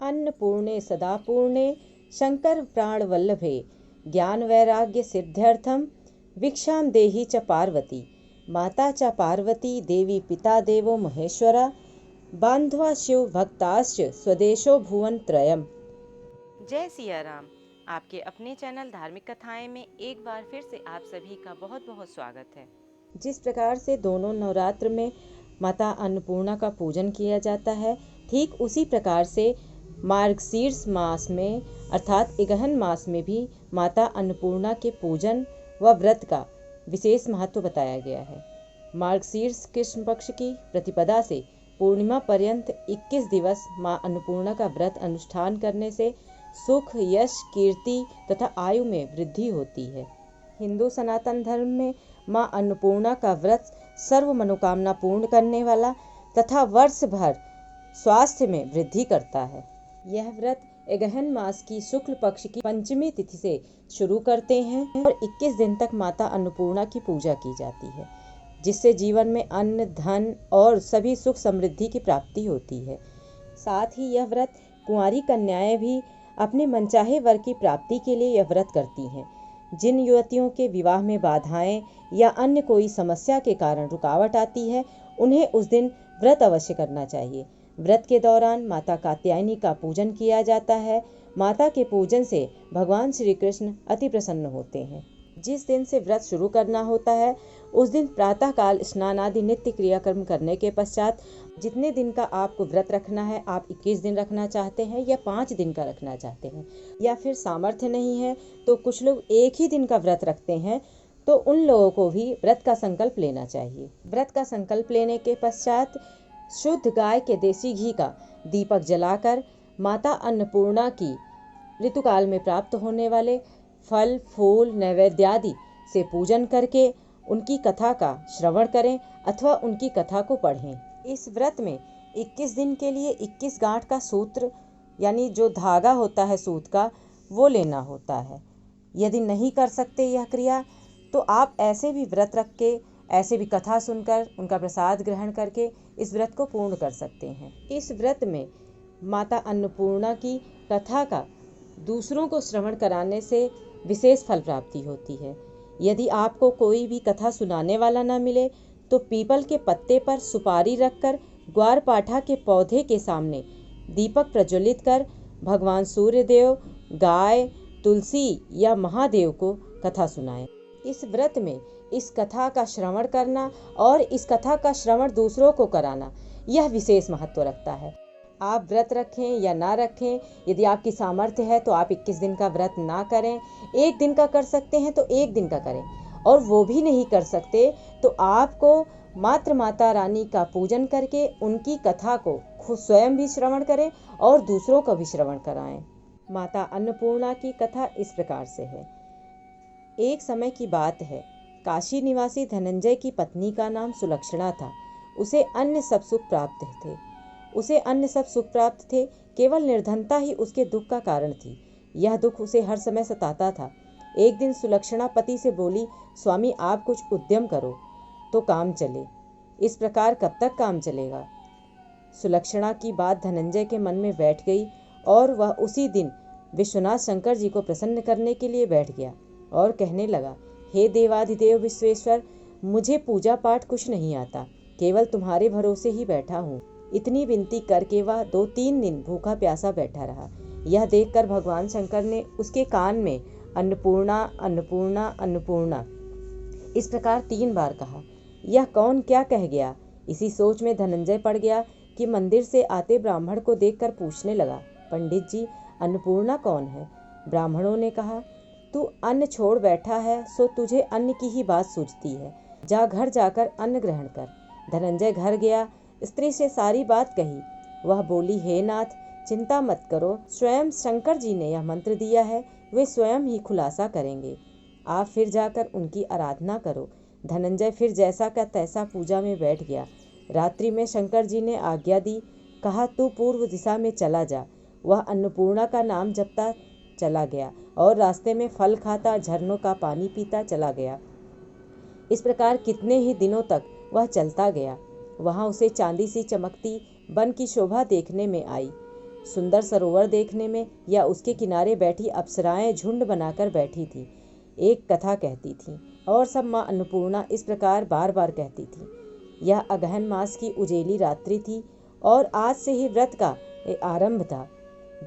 अन्नपूर्णे सदा पूर्णे शंकर प्राण वल्लभे ज्ञान वैराग्य सिद्ध्यर्थम भिक्षां देहि च पार्वती। माता च पार्वती देवी पिता देवो महेश्वरा बांधवा शिव भक्ताश्च स्वदेशो भुवन त्रयम्। जय सिया राम। आपके अपने चैनल धार्मिक कथाएं में एक बार फिर से आप सभी का बहुत बहुत स्वागत है। जिस प्रकार से दोनों नवरात्र में माता अन्नपूर्णा का पूजन किया जाता है, ठीक उसी प्रकार से मार्गशीर्ष मास में अर्थात इगहन मास में भी माता अन्नपूर्णा के पूजन व व्रत का विशेष महत्व बताया गया है। मार्गशीर्ष कृष्ण पक्ष की प्रतिपदा से पूर्णिमा पर्यंत 21 दिवस मां अन्नपूर्णा का व्रत अनुष्ठान करने से सुख, यश, कीर्ति तथा आयु में वृद्धि होती है। हिंदू सनातन धर्म में मां अन्नपूर्णा का व्रत सर्व मनोकामना पूर्ण करने वाला तथा वर्ष भर स्वास्थ्य में वृद्धि करता है। यह व्रत इगहन मास की शुक्ल पक्ष की पंचमी तिथि से शुरू करते हैं और 21 दिन तक माता अन्नपूर्णा की पूजा की जाती है, जिससे जीवन में अन्न, धन और सभी सुख समृद्धि की प्राप्ति होती है। साथ ही यह व्रत कुंवारी कन्याएं भी अपने मनचाहे वर की प्राप्ति के लिए यह व्रत करती हैं। जिन युवतियों के विवाह में बाधाएं या अन्य कोई समस्या के कारण रुकावट आती है, उन्हें उस दिन व्रत अवश्य करना चाहिए। व्रत के दौरान माता कात्यायनी का पूजन किया जाता है। माता के पूजन से भगवान श्री कृष्ण अति प्रसन्न होते हैं। जिस दिन से व्रत शुरू करना होता है, उस दिन प्रातः काल स्नान आदि नित्य क्रियाकर्म करने के पश्चात जितने दिन का आपको व्रत रखना है, आप 21 दिन रखना चाहते हैं या 5 दिन का रखना चाहते हैं, या फिर सामर्थ्य नहीं है तो कुछ लोग एक ही दिन का व्रत रखते हैं, तो उन लोगों को भी व्रत का संकल्प लेना चाहिए। व्रत का संकल्प लेने के पश्चात शुद्ध गाय के देसी घी का दीपक जलाकर माता अन्नपूर्णा की ऋतुकाल में प्राप्त होने वाले फल, फूल, नैवेद्य आदि से पूजन करके उनकी कथा का श्रवण करें अथवा उनकी कथा को पढ़ें। इस व्रत में 21 दिन के लिए 21 गांठ का सूत्र यानी जो धागा होता है सूत का, वो लेना होता है। यदि नहीं कर सकते यह क्रिया, तो आप ऐसे भी व्रत रख के, ऐसे भी कथा सुनकर, उनका प्रसाद ग्रहण करके इस व्रत को पूर्ण कर सकते हैं। इस व्रत में माता अन्नपूर्णा की कथा का दूसरों को श्रवण कराने से विशेष फल प्राप्ति होती है। यदि आपको कोई भी कथा सुनाने वाला न मिले, तो पीपल के पत्ते पर सुपारी रखकर ग्वारपाठा के पौधे के सामने दीपक प्रज्वलित कर भगवान सूर्यदेव, गाय, तुलसी या महादेव को कथा सुनाएं। इस व्रत में इस कथा का श्रवण करना और इस कथा का श्रवण दूसरों को कराना, यह विशेष महत्व रखता है। आप व्रत रखें या ना रखें, यदि आपकी सामर्थ्य है तो आप 21 दिन का व्रत ना करें। एक दिन का कर सकते हैं तो एक दिन का करें, और वो भी नहीं कर सकते तो आपको मात्र माता रानी का पूजन करके उनकी कथा को खुद स्वयं भी श्रवण करें और दूसरों को भी श्रवण कराएं। माता अन्नपूर्णा की कथा इस प्रकार से है। एक समय की बात है, काशी निवासी धनंजय की पत्नी का नाम सुलक्षणा था। उसे अन्य सब सुख प्राप्त थे, केवल निर्धनता ही उसके दुख का कारण थी। यह दुख उसे हर समय सताता था। एक दिन सुलक्षणा पति से बोली, स्वामी आप कुछ उद्यम करो तो काम चले। इस प्रकार कब तक काम चलेगा? सुलक्षणा की बात धनंजय के मन में बैठ गई और वह उसी दिन विश्वनाथ शंकर जी को प्रसन्न करने के लिए बैठ गया और कहने लगा, हे देवाधिदेव विश्वेश्वर, मुझे पूजा पाठ कुछ नहीं आता, केवल तुम्हारे भरोसे ही बैठा हूँ। इतनी विनती करके वह 2-3 दिन भूखा प्यासा बैठा रहा। यह देखकर भगवान शंकर ने उसके कान में अन्नपूर्णा अन्नपूर्णा अन्नपूर्णा इस प्रकार 3 बार कहा। यह कौन क्या कह गया? इसी सोच में धनंजय पड़ गया कि मंदिर से आते ब्राह्मण को देखकर पूछने लगा, पंडित जी अन्नपूर्णा कौन है? ब्राह्मणों ने कहा, तू अन्न छोड़ बैठा है सो तुझे अन्न की ही बात सूझती है, जा घर जाकर अन्न ग्रहण कर। धनंजय घर गया, स्त्री से सारी बात कही। वह बोली, हे नाथ चिंता मत करो, स्वयं शंकर जी ने यह मंत्र दिया है, वे स्वयं ही खुलासा करेंगे। आप फिर जाकर उनकी आराधना करो। धनंजय फिर जैसा का तैसा पूजा में बैठ गया। रात्रि में शंकर जी ने आज्ञा दी, कहा तू पूर्व दिशा में चला जा। वह अन्नपूर्णा का नाम जपता चला गया और रास्ते में फल खाता, झरनों का पानी पीता चला गया। इस प्रकार कितने ही दिनों तक वह चलता गया। वहां उसे चांदी सी चमकती वन की शोभा देखने में आई। सुंदर सरोवर देखने में या उसके किनारे बैठी अप्सराएं झुंड बनाकर बैठी थी, एक कथा कहती थी और सब माँ अन्नपूर्णा इस प्रकार बार बार कहती थी। यह अगहन मास की उजेली रात्रि थी और आज से ही व्रत का आरंभ था।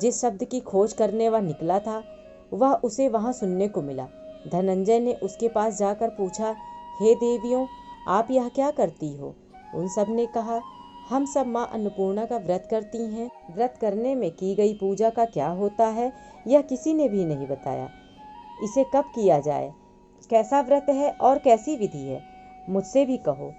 जिस शब्द की खोज करने वह निकला था वह उसे वहां सुनने को मिला। धनंजय ने उसके पास जाकर पूछा, हे देवियों, आप यह क्या करती हो? उन सब ने कहा, हम सब माँ अन्नपूर्णा का व्रत करती हैं। व्रत करने में की गई पूजा का क्या होता है यह किसी ने भी नहीं बताया। इसे कब किया जाए, कैसा व्रत है और कैसी विधि है, मुझसे भी कहो।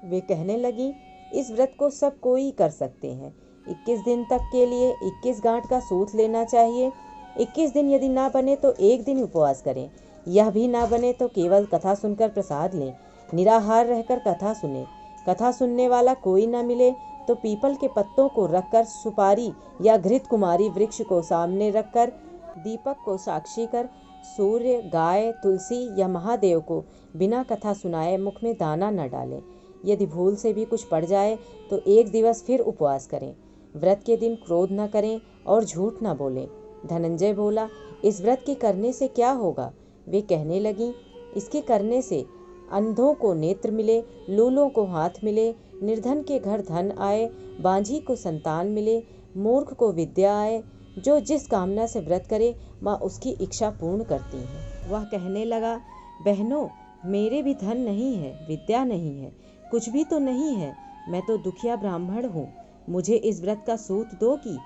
वे कहने लगी, इस व्रत को सब कोई कर सकते हैं। 21 दिन तक के लिए 21 गांठ का सूत लेना चाहिए। 21 दिन यदि ना बने तो एक दिन उपवास करें। यह भी ना बने तो केवल कथा सुनकर प्रसाद लें। निराहार रहकर कथा सुने। कथा सुनने वाला कोई न मिले तो पीपल के पत्तों को रखकर, सुपारी या घृत कुमारी वृक्ष को सामने रखकर, दीपक को साक्षी कर, सूर्य, गाय, तुलसी या महादेव को बिना कथा सुनाए मुख में दाना न डालें। यदि भूल से भी कुछ पड़ जाए तो एक दिवस फिर उपवास करें। व्रत के दिन क्रोध न करें और झूठ न बोलें। धनंजय बोला, इस व्रत के करने से क्या होगा? वे कहने लगी, इसके करने से अंधों को नेत्र मिले, लूलों को हाथ मिले, निर्धन के घर धन आए, बांझी को संतान मिले, मूर्ख को विद्या आए। जो जिस कामना से व्रत करे माँ उसकी इच्छा पूर्ण करती है। वह कहने लगा, बहनों, मेरे भी धन नहीं है, विद्या नहीं है, कुछ भी तो नहीं है। मैं तो दुखिया ब्राह्मण हूँ। मुझे इस व्रत का सूत दो कि?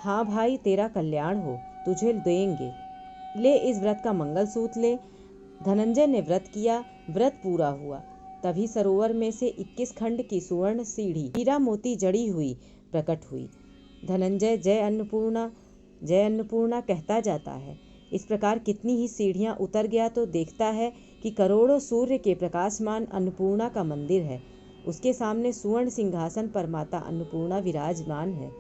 हाँ भाई, तेरा कल्याण हो, तुझे देंगे। ले इस व्रत का मंगल सूत ले। धनंजय ने व्रत किया। व्रत पूरा हुआ। तभी सरोवर में से 21 खंड की सुवर्ण सीढ़ी हीरा मोती जड़ी हुई प्रकट हुई। धनंजय जय अन्नपूर्णा कहता जाता है। इस प्रकार कितनी ही सीढ़ियां उतर गया तो देखता है कि करोड़ों सूर्य के प्रकाशमान अन्नपूर्णा का मंदिर है। उसके सामने सुवर्ण सिंहासन पर माता अन्नपूर्णा विराजमान है।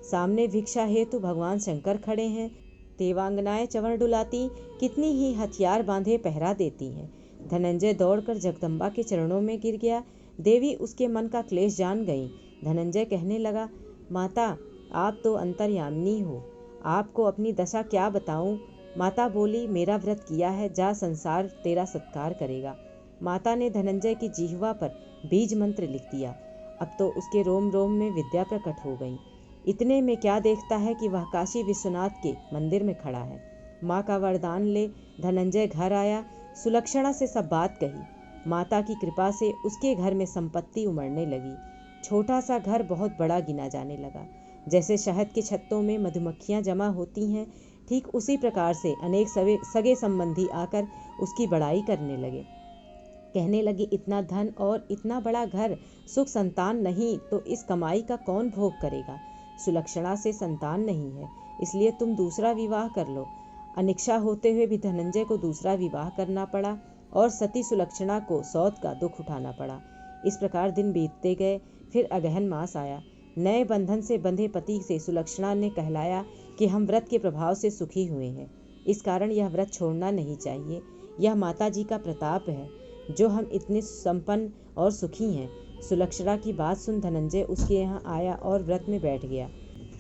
सामने भिक्षा हेतु भगवान शंकर खड़े हैं। देवांगनाएं चंवर डुलाती, कितनी ही हथियार बांधे पहरा देती हैं। धनंजय दौड़कर जगदम्बा के चरणों में गिर गया। देवी उसके मन का क्लेश जान गई। धनंजय कहने लगा, माता, आप तो अंतर्यामिनी हो, आपको अपनी दशा क्या बताऊं? माता बोली, मेरा व्रत किया है, जा, संसार तेरा सत्कार करेगा। माता ने धनंजय की जिह्वा पर बीज मंत्र लिख दिया। अब तो उसके रोम रोम में विद्या प्रकट हो गई। इतने में क्या देखता है कि वह काशी विश्वनाथ के मंदिर में खड़ा है। माँ का वरदान ले धनंजय घर आया। सुलक्षणा से सब बात कही। माता की कृपा से उसके घर में संपत्ति उमड़ने लगी। छोटा सा घर बहुत बड़ा गिना जाने लगा। जैसे शहद के छत्तों में मधुमक्खियां जमा होती हैं, ठीक उसी प्रकार से अनेक सगे संबंधी आकर उसकी बड़ाई करने लगे। कहने लगे, इतना धन और इतना बड़ा घर, सुख संतान नहीं तो इस कमाई का कौन भोग करेगा? सुलक्षणा से संतान नहीं है, इसलिए तुम दूसरा विवाह कर लो। अनिच्छा होते हुए भी धनंजय को दूसरा विवाह करना पड़ा और सती सुलक्षणा को सौत का दुख उठाना पड़ा। इस प्रकार दिन बीतते गए। फिर अगहन मास आया। नए बंधन से बंधे पति से सुलक्षणा ने कहलाया कि हम व्रत के प्रभाव से सुखी हुए हैं, इस कारण यह व्रत छोड़ना नहीं चाहिए। यह माता जी का प्रताप है जो हम इतने संपन्न और सुखी हैं। सुलक्षणा की बात सुन धनंजय उसके यहाँ आया और व्रत में बैठ गया।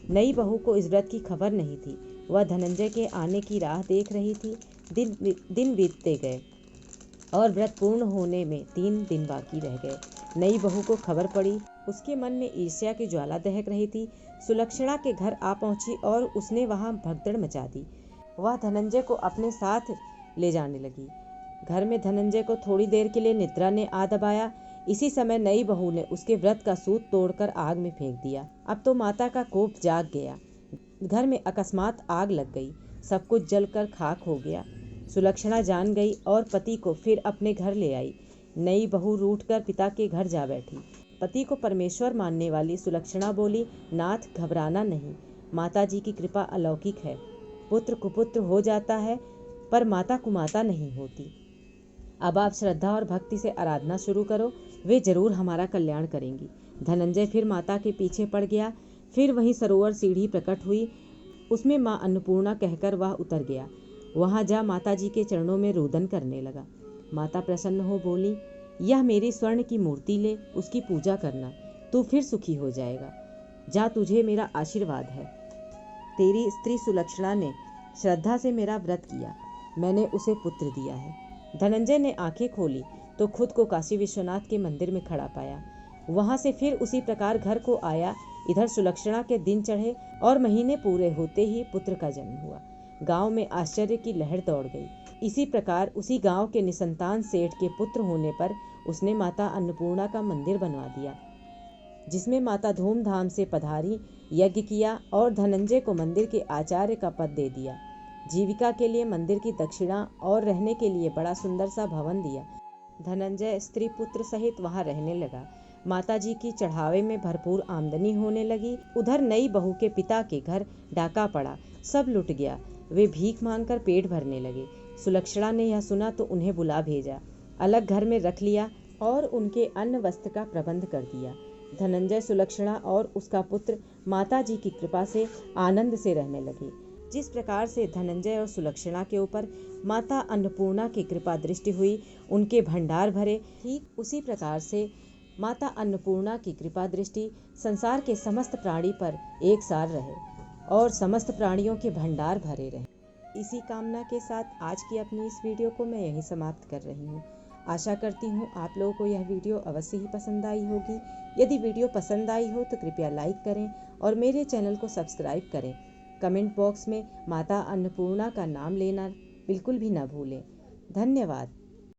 नई बहू को इस व्रत की खबर नहीं थी। वह धनंजय के आने की राह देख रही थी। दिन बीतते गए और व्रत पूर्ण होने में 3 दिन बाकी रह गए। नई बहू को खबर पड़ी। उसके मन में ईर्ष्या की ज्वाला दहक रही थी। सुलक्षणा के घर आ पहुंची और उसने वहां भगदड़ मचा दी। वह धनंजय को अपने साथ ले जाने लगी। घर में धनंजय को थोड़ी देर के लिए निद्रा ने आ दबाया। इसी समय नई बहू ने उसके व्रत का सूत तोड़कर आग में फेंक दिया। अब तो माता का कोप जाग गया। घर में अकस्मात आग लग गई। सब कुछ जलकर खाक हो गया। सुलक्षणा जान गई और पति को फिर अपने घर ले आई। नई बहू रूठकर पिता के घर जा बैठी। पति को परमेश्वर मानने वाली सुलक्षणा बोली, नाथ, घबराना नहीं, माता जी की कृपा अलौकिक है। पुत्र कुपुत्र हो जाता है पर माता कुमाता नहीं होती। अब आप श्रद्धा और भक्ति से आराधना शुरू करो, वे जरूर हमारा कल्याण करेंगी। धनंजय फिर माता के पीछे पड़ गया। फिर वहीं सरोवर सीढ़ी प्रकट हुई। उसमें माँ अन्नपूर्णा कहकर वह उतर गया। वहां जा माता जी के चरणों में रोदन करने लगा। माता प्रसन्न हो बोली, यह मेरी स्वर्ण की मूर्ति ले, उसकी पूजा करना, तू फिर सुखी हो जाएगा। जा, तुझे मेरा आशीर्वाद है। तेरी स्त्री सुलक्षणा ने श्रद्धा से मेरा व्रत किया, मैंने उसे पुत्र दिया है। धनंजय ने आंखें खोली तो खुद को काशी विश्वनाथ के मंदिर में खड़ा पाया। वहां से फिर उसी प्रकार घर को आया। इधर सुलक्षणा के दिन चढ़े और महीने पूरे होते ही पुत्र का जन्म हुआ। गांव में आश्चर्य की लहर दौड़ गई। इसी प्रकार उसी गांव के निसंतान सेठ के पुत्र होने पर उसने माता अन्नपूर्णा का मंदिर बनवा दिया, जिसमें माता धूमधाम से पधारी, यज्ञ किया और धनंजय को मंदिर के आचार्य का पद दे दिया। जीविका के लिए मंदिर की दक्षिणा और रहने के लिए बड़ा सुंदर सा भवन दिया। धनंजय स्त्री पुत्र सहित वहां रहने लगा। माताजी की चढ़ावे में भरपूर आमदनी होने लगी। उधर नई बहू के पिता के घर डाका पड़ा, सब लुट गया। वे भीख मांगकर पेट भरने लगे। सुलक्षणा ने यह सुना तो उन्हें बुला भेजा, अलग घर में रख लिया और उनके अन्न वस्त्र का प्रबंध कर दिया। धनंजय, सुलक्षणा और उसका पुत्र माताजी की कृपा से आनंद से रहने लगे। जिस प्रकार से धनंजय और सुलक्षणा के ऊपर माता अन्नपूर्णा की कृपा दृष्टि हुई, उनके भंडार भरे, ठीक उसी प्रकार से माता अन्नपूर्णा की कृपा दृष्टि संसार के समस्त प्राणी पर एक सार रहे और समस्त प्राणियों के भंडार भरे रहे। इसी कामना के साथ आज की अपनी इस वीडियो को मैं यहीं समाप्त कर रही हूँ। आशा करती हूँ आप लोगों को यह वीडियो अवश्य ही पसंद आई होगी। यदि वीडियो पसंद आई हो तो कृपया लाइक करें और मेरे चैनल को सब्सक्राइब करें। कमेंट बॉक्स में माता अन्नपूर्णा का नाम लेना बिल्कुल भी ना भूलें। धन्यवाद।